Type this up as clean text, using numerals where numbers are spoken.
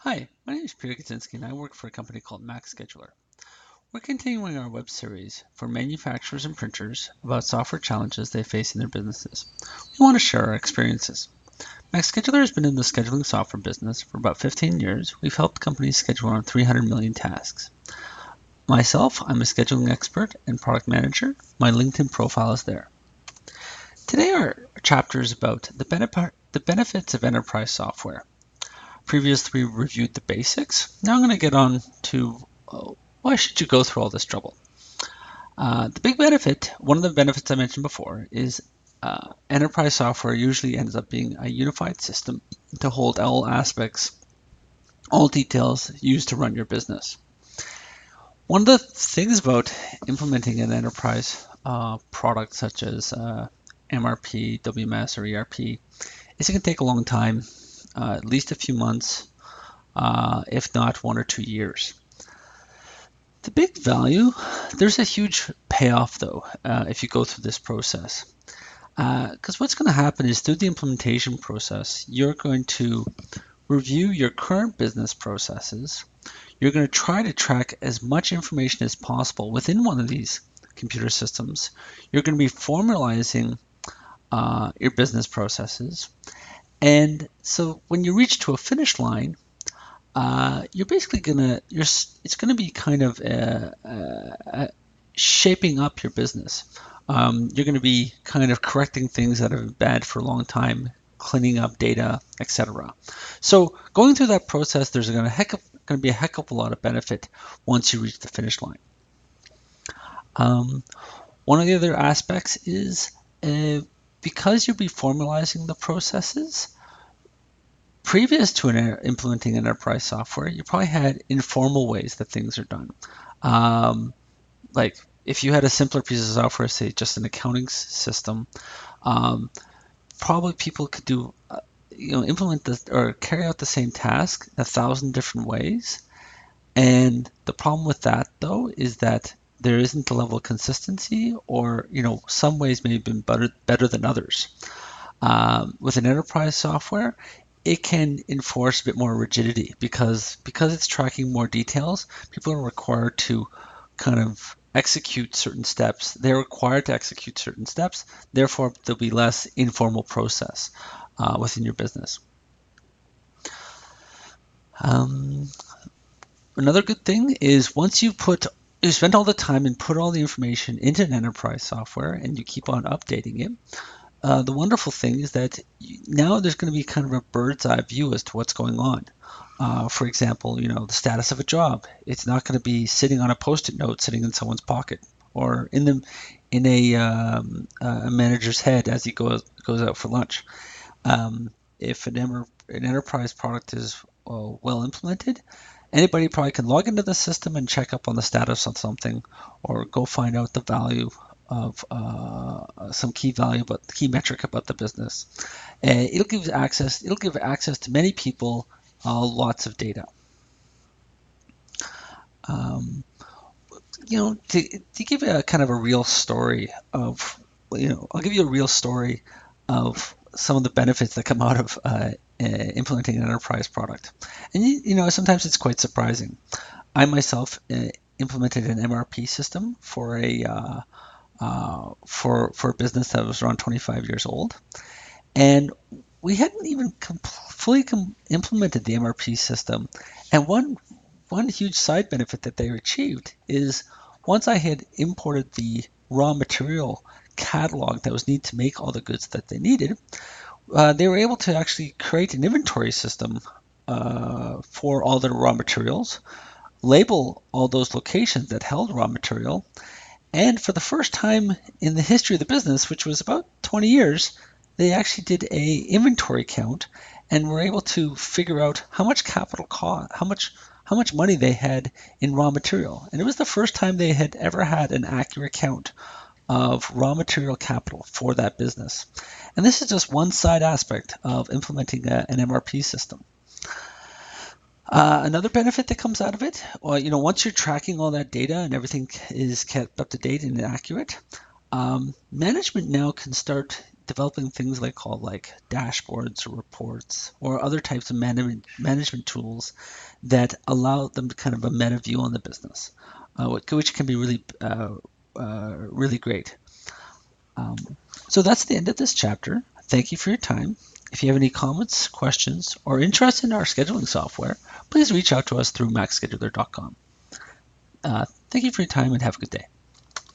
Hi, my name is Peter Kaczynski and I work for a company called MaxScheduler. We're continuing our web series for manufacturers and printers about software challenges they face in their businesses. We want to share our experiences. MaxScheduler has been in the scheduling software business for about 15 years. We've helped companies schedule around 300 million tasks. Myself, I'm a scheduling expert and product manager. My LinkedIn profile is there. Today our chapter is about the benefits of enterprise software. Previously, we reviewed the basics. Now I'm going to get on to why should you go through all this trouble? The big benefit, one of the benefits I mentioned before, is enterprise software usually ends up being a unified system to hold all aspects, all details used to run your business. One of the things about implementing an enterprise product such as MRP, WMS, or ERP is it can take a long time, at least a few months, if not 1 or 2 years. The big value, there's a huge payoff though, if you go through this process. Because what's going to happen is through the implementation process, you're going to review your current business processes. You're going to try to track as much information as possible within one of these computer systems. You're going to be formalizing your business processes. And so when you reach to a finish line, you're basically it's gonna be kind of shaping up your business. You're gonna be kind of correcting things that have been bad for a long time, cleaning up data, etc. So going through that process, there's gonna be a heck of a lot of benefit once you reach the finish line. One of the other aspects is because you'll be formalizing the processes, previous to implementing enterprise software, you probably had informal ways that things are done. Like if you had a simpler piece of software, say just an accounting system, probably people could do, implement this or carry out the same task 1,000 different ways. And the problem with that, though, is that there isn't the level of consistency, or some ways may have been better than others. With an enterprise software, it can enforce a bit more rigidity because it's tracking more details. People are required to kind of execute certain steps. They're required to execute certain steps. Therefore, there'll be less informal process within your business. Another good thing is once you spend all the time and put all the information into an enterprise software and you keep on updating it, the wonderful thing is that now there's going to be kind of a bird's eye view as to what's going on. For example, the status of a job. It's not going to be sitting on a post-it note sitting in someone's pocket or in a manager's head as he goes out for lunch. If an enterprise product is well implemented, anybody probably can log into the system and check up on the status of something, or go find out the value of some key metric about the business. It'll give access to many people lots of data. To give a kind of a real story of, I'll give you a real story of some of the benefits that come out of implementing an enterprise product. And sometimes it's quite surprising. I myself implemented an MRP system for a business that was around 25 years old, and we hadn't even fully implemented the MRP system. And one huge side benefit that they achieved is once I had imported the raw material catalog that was needed to make all the goods that they needed, they were able to actually create an inventory system for all the raw materials, label all those locations that held raw material, and for the first time in the history of the business, which was about 20 years, they actually did a inventory count and were able to figure out how much capital cost, how much money they had in raw material. And it was the first time they had ever had an accurate count of raw material capital for that business. And this is just one side aspect of implementing an MRP system. Another benefit that comes out of it, once you're tracking all that data and everything is kept up to date and accurate, management now can start developing things called dashboards or reports or other types of management tools that allow them to kind of a meta view on the business, which can be really great. Um, so that's the end of this chapter. Thank you for your time. If you have any comments, questions, or interest in our scheduling software, please reach out to us through maxscheduler.com. Thank you for your time and have a good day.